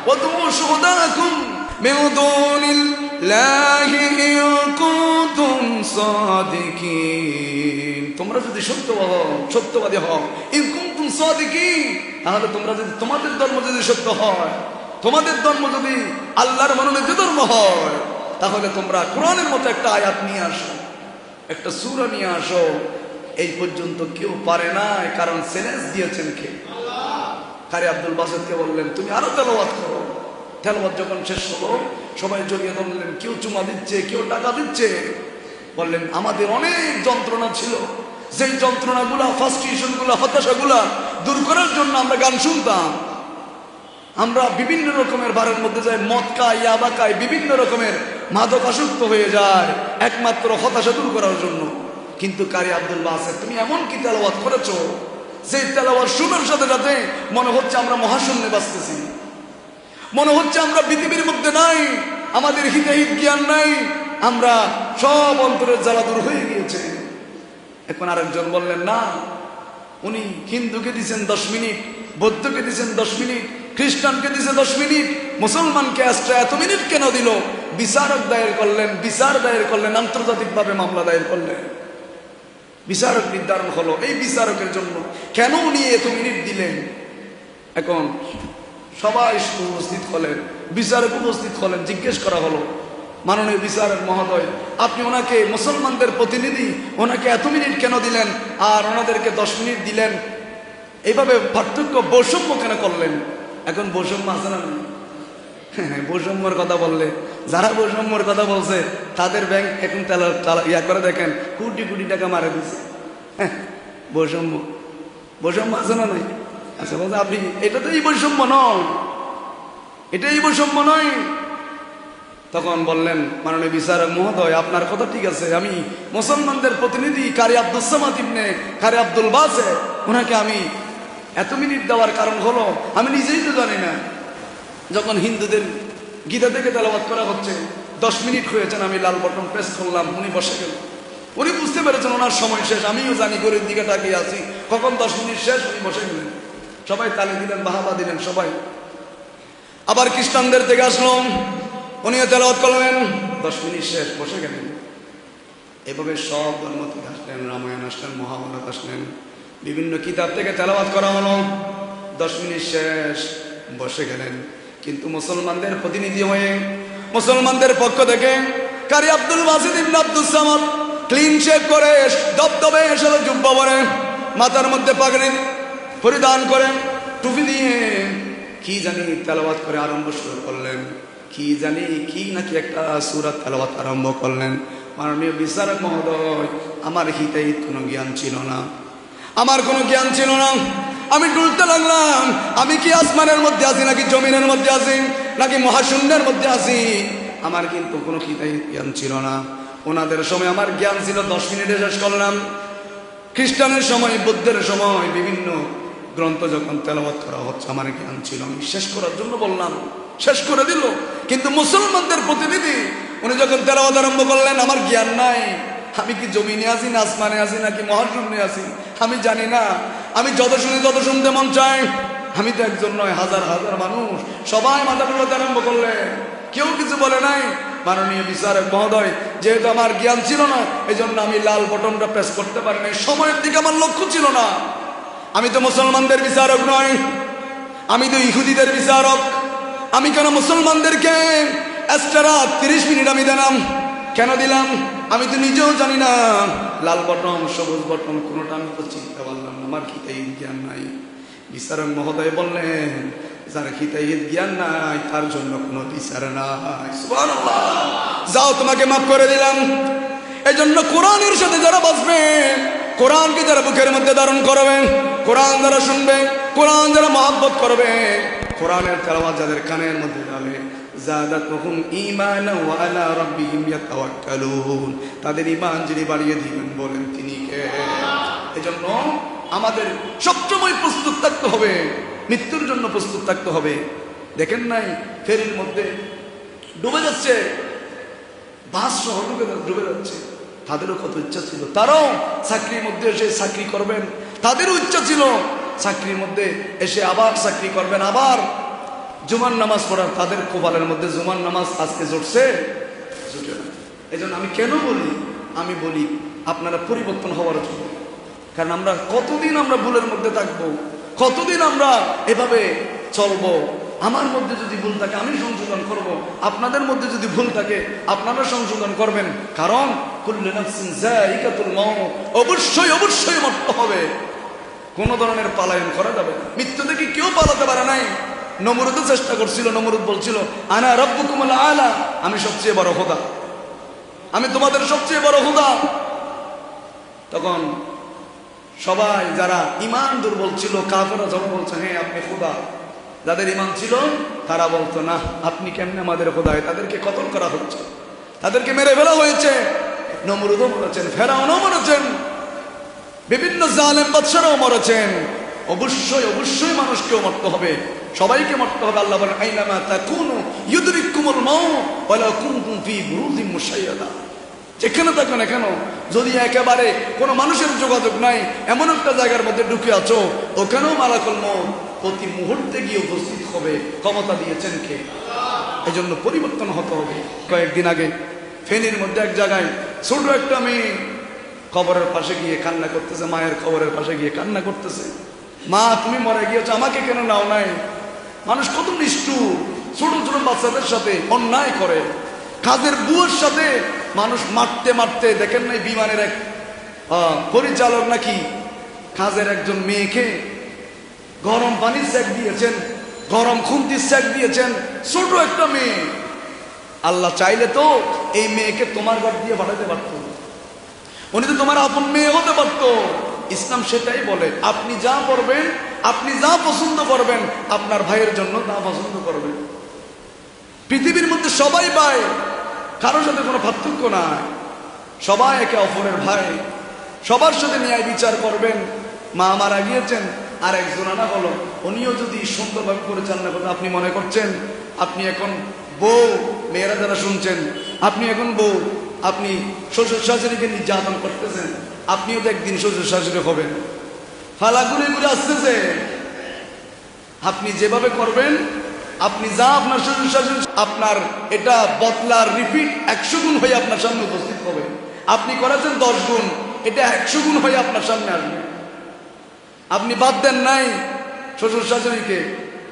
Speaker 1: ওয়াদউ শুহাদাকুম মিন দুনিল্লাহি ইন কুনতুম সাদিকিন, তোমরা যদি সত্যবাদী হও, ইন কুনতুম সাদিকিন, তাহলে তোমরা যদি তোমাদের ধর্ম যদি সত্য হয়, তোমাদের ধর্ম যদি আল্লাহর মনোনীত ধর্ম হয়, তাহলে তোমরা কোরআনের মতো একটা আয়াত নিয়ে আসো, একটা সূরা নিয়ে আসো। এই পর্যন্ত কেউ পারে না, কারণ চ্যালেঞ্জ দিয়েছেন কে? আল্লাহ। কারি আব্দুল বাসেদকে বললেন তুমি আরো তেলাওয়াত করো। তেলাওয়াত যখন শেষ হলো সবাই জড়িয়ে ধরলেন, কেউ চুমা দিচ্ছে, কেউ টাকা দিচ্ছে। বললেন আমাদের অনেক যন্ত্রণা ছিল, যেই যন্ত্রণাগুলা, ফ্রাস্ট্রেশনগুলা, হতাশাগুলা দূর করার জন্য আমরা গান শুনতাম, আমরা বিভিন্ন রকমের বারের মধ্যে যাই, মদ খাই, ইয়াবা খাই, বিভিন্ন রকমের মাদক আসক্ত হয়ে যায় একমাত্র হতাশা দূর করার জন্য। কিন্তু কারি আব্দুল বাসেদ তুমি এমন কি তেলাওয়াত করেছো, যে তেলাওয়াত শোনার সাথে সাথে মনে হচ্ছে আমরা মহাশূন্যে বাঁচতেছি, মনে হচ্ছে আমরা পৃথিবীর মধ্যে নাই, আমাদের হিতাহিত জ্ঞান নাই, আমরা সব অন্তরের জ্বালা দূর হয়ে গিয়েছে। এখন আরেকজন বললেন না, উনি হিন্দুকে দিয়েছেন 10 মিনিট, বৌদ্ধকে দিয়েছেন 10 মিনিট, খ্রিস্টানকে দিয়েছে 10 মিনিট, মুসলমানকে এত মিনিট কেন দিল? বিচারক দায়ের করলেন, বিচার দায়ের করলেন, আন্তর্জাতিকভাবে মামলা দায়ের করলেন। বিচারক নির্ধারণ হলো। এই বিচারকের জন্য কেন উনি এত মিনিট দিলেন? এখন সবাই উপস্থিত হলেন, বিচারক উপস্থিত হলেন, জিজ্ঞেস করা হলো, মাননীয় বিচারক মহোদয়, আপনি ওনাকে মুসলমানদের প্রতিনিধি, ওনাকে এত মিনিট কেন দিলেন আর ওনাদেরকে 10 মিনিট দিলেন? এইভাবে পার্থক্য বৈষম্য কেন করলেন? এখন বৈষম্য আছে না? হ্যাঁ, বৈষম্যর কথা বললে যারা বৈষম্যর কথা বলছে তাদের ব্যাংক এখন ইয়া করে দেখেন, কোটি কোটি টাকা মারা দিচ্ছে। হ্যাঁ, বৈষম্য বৈষম্য আছে না নাই? আচ্ছা বলছে আপনি, এটা তো এই বৈষম্য নয়, এটা এই বৈষম্য নয়। তখন বললেন, মাননীয় বিচারক মহোদয়, আপনার কথা ঠিক আছে, আমি মুসলমানদের প্রতিনিধি কারি আব্দুস সামাদ ইবনে কারি আব্দুল বাসেত, ওনাকে আমি এত মিনিট দেওয়ার কারণ হলো আমি নিজেই তো জানি না। যখন হিন্দুদের গীতা থেকে তেলাওয়াত করা হচ্ছে, 10 মিনিট হয়েছেন, আমি লাল বটন প্রেস করলাম, উনি বসে গেল। উনি বুঝতে পেরেছেন ওনার সময় শেষ, আমিও জানি ঘড়ির দিকে তাকিয়ে আছি, কখন 10 মিনিট শেষ, উনি বসে গেলেন। সবাই তালি দিলেন, বাহাবা দিলেন সবাই। আবার খ্রিস্টানদের থেকে আসলো, উনিও তেলাওয়াত করলেন, 10 মিনিট শেষ, বসে গেলেন। এভাবে সব ধর্ম থেকে আসলেন, রামায়ণ আসলেন, মহাভারত আসলেন, বিভিন্ন কিতাব থেকে তেলাওয়াত করা হলো, 10 মিনিট শেষ, বসে গেলেন। কিন্তু মুসলমানদের প্রতিনিধি হয়ে, মুসলমানদের পক্ষ থেকে কারি আব্দুল বাসিত ইবনে আব্দুস সামাদ ক্লিন শেভ করে, দবদবে এসে জুব্বা পরে, মাথার মধ্যে পাগড়ি পরিধান করে, টুপি দিয়ে কি জানি তেলাওয়াত করে আরম্ভ শুরু করলেন। কি জানি কি নাকি একটা সূরা তেলাওয়াত আরম্ভ করলেন। মাননীয় বিচারক মহোদয়, আমার হিতাহিত কোনো জ্ঞান ছিল না, আমার কোনো জ্ঞান ছিল না। আমি ডুলতে লাগলাম, আমি কি আসমানের মধ্যে আছি নাকি জমিনের মধ্যে আছি নাকি মহাশূন্যের মধ্যে আছি, আমার কিন্তু কোনো হিতাহিত জ্ঞান ছিল না। ওনাদের সময় আমার জ্ঞান ছিল, 10 মিনিটে শেষ করলাম। খ্রিস্টানের সময়, বুদ্ধের সময় বিভিন্ন গ্রন্থ যখন তেলাওয়াত করা হচ্ছে, আমার জ্ঞান ছিল, আমি শেষ করার জন্য বললাম, শেষ করে দিল। কিন্তু মুসলমানদের প্রতিনিধি উনি যখন তেলাওয়াত আরম্ভ করলেন, আমার জ্ঞান নাই, আমি কি জমিনে আছি না আসমানে আছি নাকি মহাশূন্যে আছি আমি জানি না। আমি যত শুনি তত শুনতে মন চায়। আমি তো একজন নয়, হাজার হাজার মানুষ সবাই মাথা টুলাতে আরম্ভ করলেন, কেউ কিছু বলে নাই। মাননীয় বিচারক মহোদয়, যেহেতু আমার জ্ঞান ছিল না, এই জন্য আমি লাল বটনটা প্রেস করতে পারি নাই, সময়ের দিকে আমার লক্ষ্য ছিল না। আমি তো মুসলমানদের বিচারক নয়, আমি তো ইহুদিদের বিচারক। আমি কেন মুসলমানদেরকে এক্সট্রা 30 মিনিট আমি দিলাম? কেন দিলাম আমি তো নিজেও জানি না। লাল বটন, সবুজ বটন, কোনোটা আমি তো চিনতে পারলাম না, আমার হিতাহিত জ্ঞান নাই। বিচারক মহোদয় বললেন, যার হিতাহিত জ্ঞান নাই তার জন্য কোনো বিচার নাই। সুবহানাল্লাহ, যাও তোমাকে মাফ করে দিলাম। এই জন্য কোরআনের সাথে যারা বাঁচবে, কোরআনকে যারা বুকের মধ্যে ধারণ করবে, কোরআন যারা শুনবে, কোরআন যারা মহব্বত করবে, কোরআনের তেলাওয়াত যাদের কানের মধ্যে যাবে, যাদাতুহুম ঈমানান ওয়া আলা রাব্বিহিম ইয়াতাওয়াক্কালুন, তাদের ঈমান যিনি বাড়িয়ে দিবেন বলেন তিনি কে? এজন্য আমাদের সবসময় প্রস্তুত থাকতে হবে, মৃত্যুর জন্য প্রস্তুত থাকতে হবে। দেখেন নাই ফেরির মধ্যে ডুবে যাচ্ছে, বাস সহ ডুবে যাচ্ছে, তাদেরও কত ইচ্ছা ছিল, তারাও চাকরির মধ্যে এসে চাকরি করবেন, তাদেরও ইচ্ছা ছিল চাকরির মধ্যে এসে আবার চাকরি করবেন, আবার জুমার নামাজ পড়ার, তাদের কপালের মধ্যে জুমার নামাজ আজকে জুটছে, জুটে না। এই জন্য আমি কেন বলি, আমি বলি আপনারা পরিবর্তন হওয়ার জন্য। কারণ আমরা কতদিন আমরা ভুলের মধ্যে থাকবো, কতদিন আমরা এভাবে চলবো। আমার মধ্যে যদি ভুল থাকে আমি সংশোধন করব, আপনাদের মধ্যে যদি ভুল থাকে আপনারা সংশোধন করবেন। কারণ কুল্লু নাফসিন যায়িকাতুল মাউত, অবশ্যই অবশ্যই মরতে হবে, কোনো ধরনের পালায়ন করা যাবে না। মৃত্যু থেকে কেউ পালাতে পারে নাই। নমরুদও চেষ্টা করছিল, নমরুদ বলছিল আনা রাব্বুকুমুল আলা, আমি সবচেয়ে বড় খোদা, আমি তোমাদের সবচেয়ে বড় খোদা। তখন সবাই যারা ইমান দুর্বল ছিল, কাফেররা যখন বলছে হ্যাঁ আপনি খোদা, যাদের ইমান ছিল তারা বলতো না, আপনি কেমনে আমাদের খোদা হয়? তাদেরকে কতল করা হচ্ছে, তাদেরকে মেরে ফেলা হয়েছে। নমরুদও মরেছেন, ফেরাউনও মরেছেন, বিভিন্ন জালেম বাদশারাও মরেছেন। অবশ্যই অবশ্যই মানুষকেও মরতে হবে, সবাইকে মরতে হবে। আল্লাহ বলেন আইনামা তাকুনু ইউদরিকুমুল মাউত ওয়ালাউ কুনতুম ফি বুরুজিন মুশাইয়াদা, যেখানে থাকো না কেন, যদি একেবারে কোনো মানুষের যোগাযোগ নাই, এমন একটা জায়গার মধ্যে ঢুকে আছো, ওখানেও মালাকুল মউত প্রতি মুহূর্তে গিয়ে উপস্থিত হবে। ক্ষমতা দিয়েছেন কে? এই জন্য পরিবর্তন হতে হবে। কয়েকদিন আগে ফেনীর মধ্যে এক জায়গায় ছোট একটা মেয়ে কবরের পাশে গিয়ে কান্না করতেছে, মায়ের কবরের পাশে গিয়ে কান্না করতেছে, মা তুমি মরে গিয়েছো, আমাকে কেন নাও নাই? মানুষ কত নিষ্ঠুর, ছোট ছোট বাচ্চাদের সাথে অন্যায় করে, কাজের বুয়ের সাথে মানুষ মারতে মারতে, দেখেন নাই বিমানের এক পরিচালক নাকি কাজের একজন মেয়েকে গরম পানির সেক দিয়েছেন, গরম খুন্তির সেক দিয়েছেন, ছোট একটা মেয়ে। আল্লাহ চাইলে তো এই মেয়েকে তোমার ঘর দিয়ে পাঠাতে পারতো, উনি তো তোমার আপন মেয়ে হতে পারতো। ইসলাম সেটাই বলে, আপনি যা করবেন, আপনি যা পছন্দ করবেন, আপনার ভাইয়ের জন্য তা পছন্দ করবেন। পৃথিবীর মধ্যে সবাই ভাই, কারোর সাথে কোনো পার্থক্য নাই, সবাই একে অপরের ভাই, সবার সাথে ন্যায় বিচার করবেন। মা মারা গিয়েছেন, আর একজন আনা হলো, উনিও যদি সুন্দরভাবে পরিচালনা করতেন, আপনি মনে করছেন আপনি এখন বউ, মেয়েরা যারা শুনছেন, আপনি এখন বউ, আপনি শ্বশুর শাশুড়িকে নির্যাতন করতেছেন, আপনিও তো একদিন শ্বশুর শাশুড়ি হবেন। ফালা ঘুরে ঘুরে আসতেছে, আপনি যেভাবে করবেন, আপনি যা আপনার শ্বশুর শাশুড়ি, আপনার এটা বদলার রিপিট 100 গুণ হয়ে আপনার সামনে উপস্থিত হবে। আপনি করেছেন 10 গুণ, এটা 100 গুণ হয়ে আপনার সামনে আসবে। আপনি বাদ দেন নাই শ্বশুর শাশুড়িকে,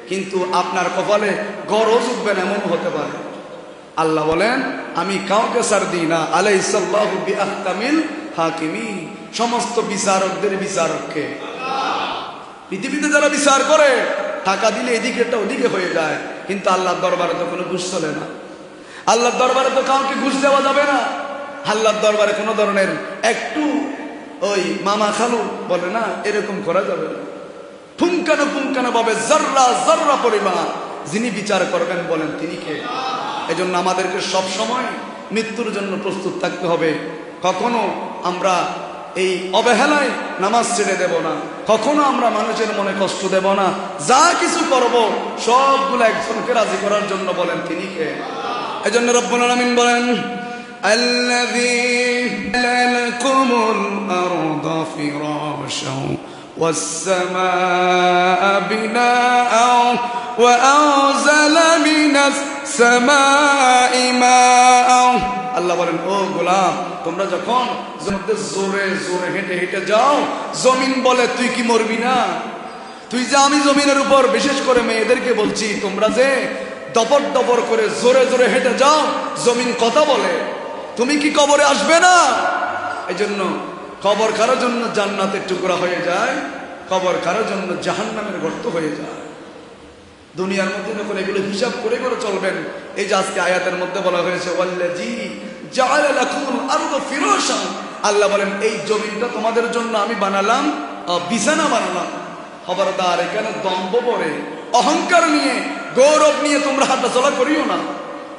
Speaker 1: কিন্তু আপনার কপালে গরজ উঠবেন এমন হতে পারে। আল্লাহ বলেন আমি কাউকে ছাড় দিই না, আলাইসাল্লাহু বিআহকামিল হাকিমিন, সমস্ত বিচারকদের বিচারককে। পৃথিবীতে যারা বিচার করে টাকা দিলে এদিকে একটা ওদিকে হয়ে যায়, কিন্তু আল্লাহর দরবারে তো কোনো ঘুষ চলে না। আল্লাহর দরবারে তো কাউকে ঘুষ দেওয়া যাবে না। আল্লাহর দরবারে কোনো ধরনের একটু ওই মামা খালু বলে না, এরকম করা যাবে না। পুঙ্খানো পুঙ্খানো ভাবে জর্রা জর্রা পরিমাণ যিনি বিচার করবেন বলেন তিনি কে? এজন্য আমাদেরকে সব সময় মৃত্যুর জন্য প্রস্তুত থাকতে হবে। কখনো আমরা এই অবহেলায় নামাজ ছেড়ে দেব না, কখনো আমরা মানুষের মনে কষ্ট দেব না। যা কিছু করব সবগুলো একজনকে রাজি করার জন্য বলেন তিনি কে? এজন্য রব্বুল আলামিন বলেন আল্লাযী লাকুমুল আরদা ফিরাশাও والسماء بناء وأنزل من السماء ماء। আল্লাহ বলেন ও গোলাম, তোমরা যখন জোরে জোরে হেঁটে হেঁটে যাও, জমিন বলে তুই কি মরবি না? তুই যে, আমি জমিনের উপর বিশেষ করে মেয়েদেরকে বলছি, তোমরা যে দপর দপর করে জোরে জোরে হেঁটে যাও, জমিন কথা বলে তুমি কি কবরে আসবে না? এই জন্য কবর কারোর জন্য জান্নাতের টুকরা হয়ে যায়, কবর কারোর জন্য জাহান্নামের গর্ত হয়ে যায়। দুনিয়ার মধ্যে যখন এগুলো হিসাব করে করে চলবেন, এই যে আজকে আয়াতের মধ্যে বলা হয়েছে ওয়াল্লাযী জাআলা লাকুমুল আরদা ফিরাশান, আল্লাহ বলেন এই জমিনটা তোমাদের জন্য আমি বানালাম, বিছানা বানালাম। খবরদার, এখানে দম্ভ পড়ে অহংকার নিয়ে গৌরব নিয়ে তোমরা হাঁটাচলা করিও না।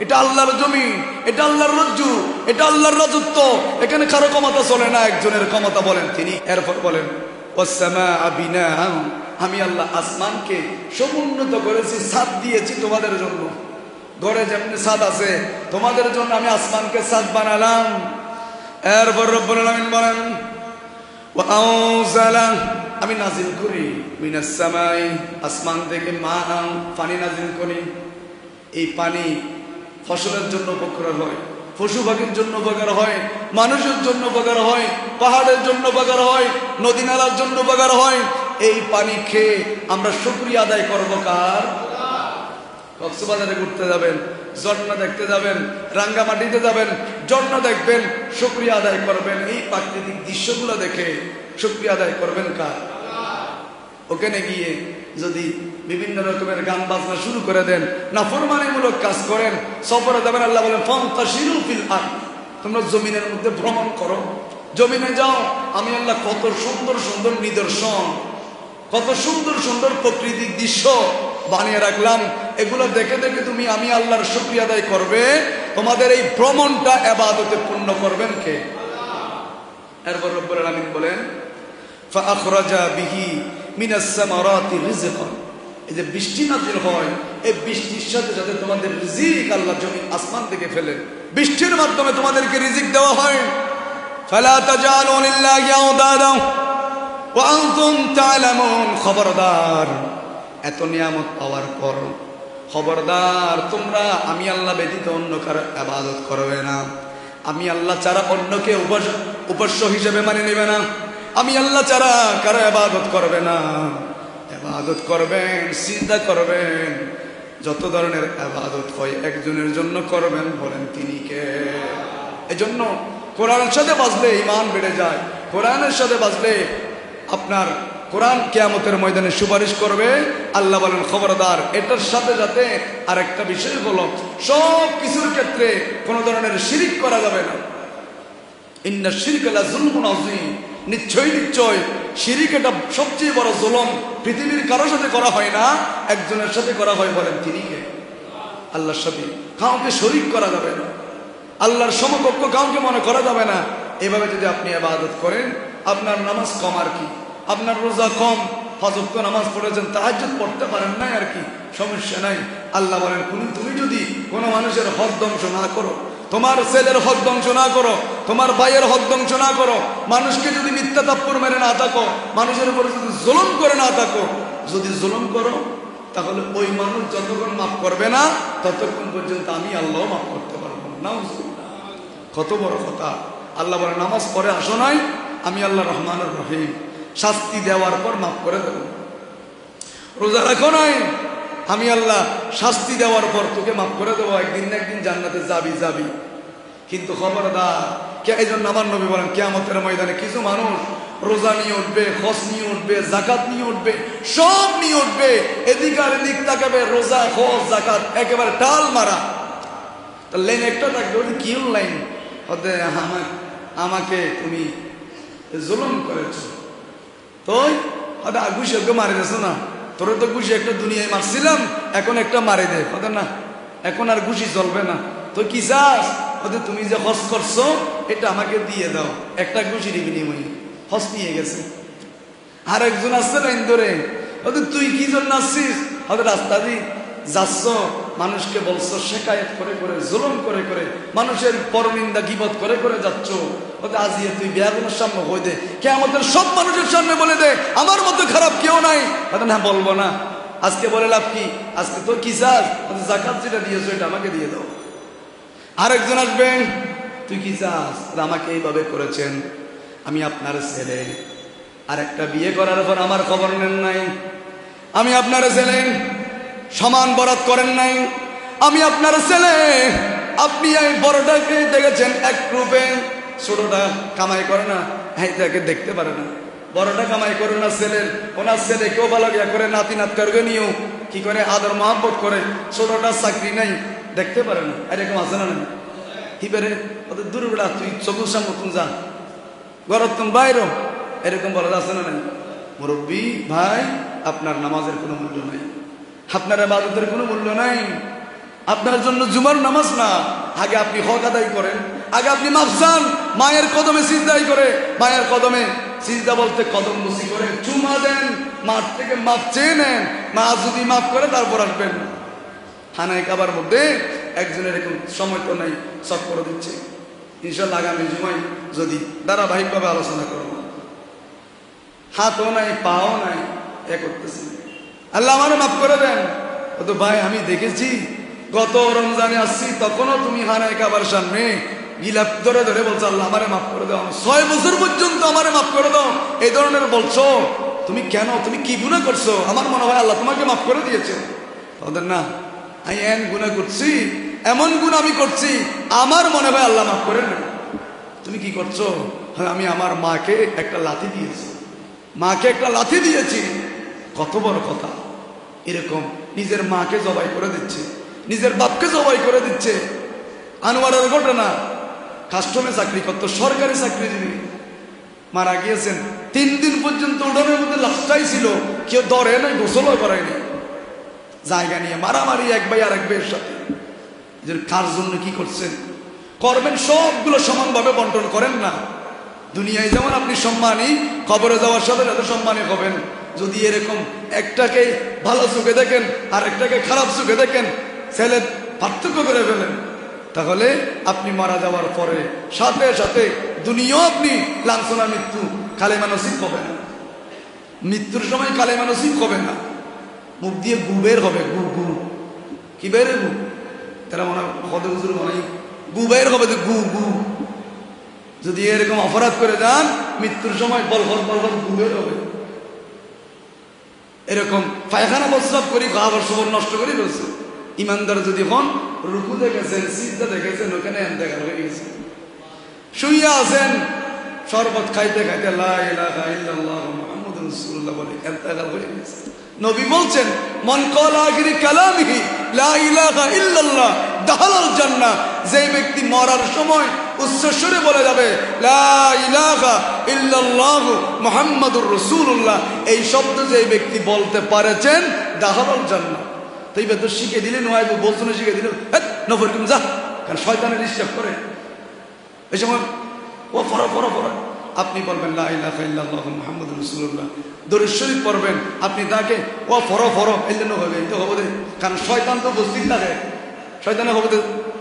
Speaker 1: এটা আল্লাহর জমিন, এটা আল্লাহর রজ্জু, এটা আল্লাহর রাজত্ব, এখানে কারো ক্ষমতা চলে না, একজনের ক্ষমতা বলেন তিনি। এরপর বলেন ওয়াসসামাআ বিনাআ, আমি আল্লাহ আসমানকে সমুন্নত করেছি, ছাদ দিয়েছি তোমাদের জন্য। ঘরে যেমনি ছাদ আছে, তোমাদের জন্য আমি আসমানকে ছাদ বানালাম। এরপর রব্বুল আলামিন বলেন ওয়াআনজালা, আমি নাজিল করি মিনাস সামাই, আসমান থেকে মাআ, পানি নাজিল করি। এই পানি ফসলের জন্য উপকার হয়, পশু পাখির জন্য উপকার হয়, মানুষের জন্য উপকার হয়, পাহাড়ের জন্য উপকার হয়, নদী নালার জন্য উপকার হয়। এই পানি খেয়ে আমরা শুকরিয়া আদায় করবো কার? কক্সবাজারে ঘুরতে যাবেন, ঝর্ণা দেখতে যাবেন, রাঙ্গামাটিতে যাবেন, ঝর্ণা দেখবেন, শুকরিয়া আদায় করবেন। এই প্রাকৃতিক দৃশ্যগুলো দেখে শুকরিয়া আদায় করবেন কার? ওখানে গিয়ে যদি বিভিন্ন রকমের গান বাজনা শুরু করে দেন, নাফরমানিমূলক কাজ করেন, সফরে যাবেন, আল্লাহ বলেন ফান্তাশিরু ফিল আরদ, তোমরা জমিনের মধ্যে ভ্রমণ করো, জমিনে যাও। আমি আল্লাহ কত সুন্দর সুন্দর নিদর্শন, কত সুন্দর সুন্দর প্রাকৃতিক দৃশ্য বানিয়ে রাখলাম, এগুলো দেখে দেখে তুমি আমি আল্লাহর শুকরিয়া আদায় করবে। তোমাদের এই ভ্রমণটা ইবাদতে পূর্ণ করবেন কে? এরপর রব্বুল আলামিন বলেন ফাআখরাজা বিহি মিনাস সামারাতি রিজকান, এই যে বৃষ্টি নাযিল হয়, এই বৃষ্টির সাথে সাথে তোমাদের রিজিক আল্লাহ জমিন আসমান থেকে ফেলেন, বৃষ্টির মাধ্যমে তোমাদেরকে রিজিক দেওয়া হয়। ফালা তাজালু লিল্লাহি আওদাদা ওয়া আনতুম তা'লামুন, খবরদার, এত নিয়ামত পাওয়ার পর খবরদার তোমরা আমি আল্লাহ ব্যতীত অন্য কারো ইবাদত করবে না, আমি আল্লাহ ছাড়া অন্যকে উপাস্য হিসেবে মানে নেবে না, আমি আল্লাহ ছাড়া কারো ইবাদত করবে না। ইবাদত করবেন, সিজদা করবেন, যত ধরনের ইবাদত হয় একজনের জন্য করবেন, বলেন তিনি কে? এজন্য কোরআনের সাথে বাজলে ঈমান বেড়ে যায়। কোরআনের সাথে বাজলে আপনার কোরআন কিয়ামতের ময়দানে সুপারিশ করবে। আল্লাহ বলেন খবরদার এটার সাথে সাথে আরেকটা বিষয় হলো সব কিছুর ক্ষেত্রে কোন ধরনের শিরিক করা যাবে না। ইন্না শিরকা লাযুলমুন আযীম, নিশ্চয় নিশ্চয় শিরিক এটা সবচেয়ে বড় জুলুম। পৃথিবীর কারোর সাথে করা হয় না, একজনের সাথে করা হয়, বলেন তিনি কে? আল্লাহর সাথে কাউকে শরীক করা যাবে না, আল্লাহর সমকক্ষ কাউকে মনে করা যাবে না। এভাবে যদি আপনি ইবাদত করেন, আপনার নামাজ কম আর কি, আপনার রোজা কম, ফজর তো নামাজ পড়েছেন, তাহাজ্জুদ পড়তে পারেন নাই আর কি, সমস্যা নাই। আল্লাহ বলেন তুমি যদি কোনো মানুষের হক ধ্বংস না করো, তোমার ছেলের হক ধ্বংস না করো, তোমার ভাইয়ের হক ধ্বংস না করো, মানুষকে যদি মিথ্যা তাপ্পর মেরে না থাকো, মানুষের উপরে যদি জুলুম করে না থাকো, যদি জুলুম করো তাহলে ওই মানুষ যতক্ষণ মাফ করবে না ততক্ষণ পর্যন্ত আমি আল্লাহ মাফ করতে পারবো না। কত বড় কথা! আল্লাহ বলে নামাজ পড়ে আসো নাই, আমি আল্লাহ রহমানুর রহিম, শাস্তি দেওয়ার পর মাফ করে দেব। রোজা রাখো নাই, আমি আল্লাহ শাস্তি দেওয়ার পর তোকে মাফ করে দেবো, একদিন না একদিন জান্নাতে যাবি। কিন্তু খবরদার, এই জন্য আমার নবী বলেন কিয়ামতের ময়দানে কিছু মানুষ রোজা নিয়ে উঠবে, হজ নিয়ে উঠবে, জাকাত নিয়ে উঠবে, সব নিয়ে উঠবে, এদিক আর এদিক তাকাবে, রোজা হজ জাকাত একেবারে টাল মারা। লাইন একটা থাকবে, ওই কি লাইন, আমাকে তুমি জুলুম করেছো, তুই ঘুষি ওকে মারি দিয়েছো না, তোরে তো ঘুষি একটা দুনিয়ায় মারছিলাম, এখন একটা মারি দে, না এখন আর ঘুষি চলবে না, তো কি চাস? তুমি যে হজ করছো এটা আমাকে দিয়ে দাও, একটা ঘুষির বিনিময়ে হজ নিয়ে গেছে। আর একজন আসছে লাইন ধরে, তুই কি জন্য আসছিস? রাস্তা দিয়ে যাচ্ছ, মানুষকে বলছো, শেখায়ত করে করে, জুলুম করে করে, মানুষের পরনিন্দা গীবত করে করে যাচ্ছ, আজিয়ে তুই বিয়াগুলোর সামনে হয়ে দে, কে আমাদের সব মানুষের সামনে বলে দে আমার মতো খারাপ কেউ নাই। না বলবো না, আজকে বলে লাভ কি? আজকে তোর কি চাস? জাকাত যেটা দিয়েছো এটা আমাকে দিয়ে দাও। আরেকজন আসবেন, তুই কি চাস? আমাকে এইভাবে করেছেন, আমি আপনার ছেলে, আরেকটা বিয়ে করার পর আমার খবর নেন নাই, আমি আপনার ছেলে, সমান বরাত করেন নাই, আমি আপনার ছেলে, আপনি এই বড়টাকে দেখেছেন এক রূপে, ছোটটা কামাই করে না, তাকে দেখতে পারে না, বড়টা কামাই করে না, ছেলের ওনার ছেলে কেউ ভালো গিয়া করে, নাতি নাতকে নিয়েও কি করে আদর মহব্বত করে, ছোটটা চাকরি নাই, দেখতে পারে না, এরকম আছে না? হিবারে ওদের দূরবেলা তুই চকুর সামনে তুমি যা, ঘরত তুমি বাইরো, এরকম বলা আছে না? মুরব্বী ভাই, আপনার নামাজের কোনো মূল্য নাই, আপনার ইবাদতের কোনো মূল্য নাই, আপনার জন্য জুমার নামাজ না, আগে আপনি হক আদায় করেন, আগে আপনি মাফ চান, মায়ের কদমে সিজদাই করে, মায়ের কদমে সিজদা বলতে কদম মুসি করে চুমা দেন, মাঠ থেকে মাফ চেয়ে নেন, মা যদি মাফ করে তারপর আসবেন। খানায় কাবার মধ্যে একজনের এরকম সময় তো নাই, সব করে দিচ্ছে, ইনশাল্লাহ আগামী জুমাই যদি ধারাবাহিকভাবে আলোচনা করবো। হাতও নাই, পাও নাই, এ করতেছি, আল্লাহ আমারে মাফ করে দেন। ও তো ভাই আমি দেখেছি, গত রমজানে আসছি, তখনও তুমি খানায় কাবার সামনে গিলাপ ধরে ধরে বলছো আল্লাহ আমারে মাফ করে দাও, 6 বছর পর্যন্ত আমারে মাফ করে দাও, এই ধরনের বলছো, তুমি কেন, তুমি কি গুনাহ করছো? আমার মনে হয় আল্লাহ তোমাকে মাফ করে দিয়েছে। ওদের না, আমি এমন গুনাহ করছি, এমন গুনাহ আমি করছি, আমার মনে হয় আল্লাহ মাফ করে না। তুমি কি করছো? আমি আমার মাকে একটা লাথি দিয়েছি, মাকে একটা লাথি দিয়েছি। কত বড় কথা! এরকম নিজের মাকে জবাই করে দিচ্ছে, নিজের বাপকে জবাই করে দিচ্ছে। আনোয়ারের ঘটনা, কাস্টমে চাকরি করতো, সরকারি চাকরিজীবী, মারা গিয়েছেন, 3 দিন পর্যন্ত উঠোনের মধ্যে লাশটাই ছিল, কেউ ধরে নাই, গোসলও করায়নি, জায়গা নিয়ে মারামারি এক ভাই আর এক ভাইয়ের সাথে। কার জন্য কি করছেন? করবেন সবগুলো সমানভাবে বন্টন করেন না। দুনিয়ায় যেমন আপনি সম্মানী, কবরে যাওয়ার সাথে সাথে সম্মানী হবেন। যদি এরকম একটাকে ভালো চোখে দেখেন আর একটাকে খারাপ চোখে দেখেন, ছেলে পার্থক্য করে ফেলেন, তাহলে আপনি মারা যাওয়ার পরে সাথে সাথে দুনিয়াও আপনি লাঞ্ছনা, মৃত্যু, কালেমা নসিব হবে না। মৃত্যুর সময় কালেমা নসিব হবে না, মুখ দিয়ে গু বের হবে, গু গু কি বাইরে গু তারা মনে কত হুজুর মনে গু বাইর হবে তো গু গু যদি এরকম অপরাধ করে যান মৃত্যুর সময় বলফল বলফল গু বের হবে এরকম পায়খানা প্রস্রাব করি খাবার সবর নষ্ট করে ফেলছে ইমানদার যদি হন রুকু দেখেছেন সিজদা দেখেছেন ওখানে দেখা হয়ে গেছে শুইয়া আছেন শরবত খাইতে খাইতে লা ইলাহা ইল্লাল্লাহ মুহাম্মাদুর রাসূলুল্লাহ বলে ইন্তেকাল হয়ে গেছে নবী বলছেন মান ক্বালা আখিরি কালামিহি লা ইলাহা ইল্লাল্লাহ দাখালাল জান্নাহ যে ব্যক্তি মরার সময় উচ্চস্বরে বলে যাবে লা ইলাহা ইল্লাল্লাহ মুহাম্মাদুর রাসূলুল্লাহ এই শব্দ যে ব্যক্তি বলতে পারেছেন দাখালাল জান্নাহ তাই তো শিখে দিলেন ওয়াইবু বলছেন শিখে দিলেন নফর তুমি যা কারণ শয়তানের ডিস্টার্ব করে এই সময় ও ফরা ফরা ফরা আপনি বলবেন লা ইলাহা ইল্লাল্লাহ মুহাম্মাদুর রাসূলুল্লাহ দরুদ শরীফ পড়বেন আপনি তাকে ও ফরা ফরা এলেন হবে তো হবে কারণ শয়তান তো বস্তির থাকে শয়তানের হবে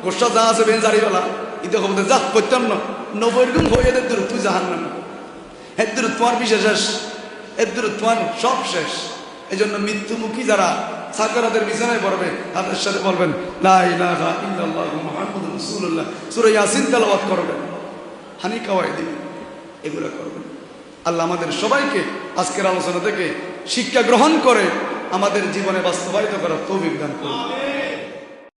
Speaker 1: গোসা যা আছে বেন জারিওয়ালা ইতো হবে যা করতাম না নবরগুম হয়ে দে দূর তুই জাহান্নাম এর দূর তোমার বিশেষ শেষ এর দূর তোমার সব শেষ এই জন্য মৃত্যুমুখী যারা সাকরাতের বিছানায় পড়বে তাদের সাথে বলবেন লা ইলাহা ইল্লাল্লাহ মুহাম্মাদুর রাসূলুল্লাহ সূরা ইয়াসিন তেলাওয়াত করবেন হানি কাওয়াই দিবেন এগুলো করবেন আল্লাহ আমাদের সবাইকে আজকের আলোচনা থেকে শিক্ষা গ্রহণ করে আমাদের জীবনে বাস্তবায়িত করার তৌফিক দান করুন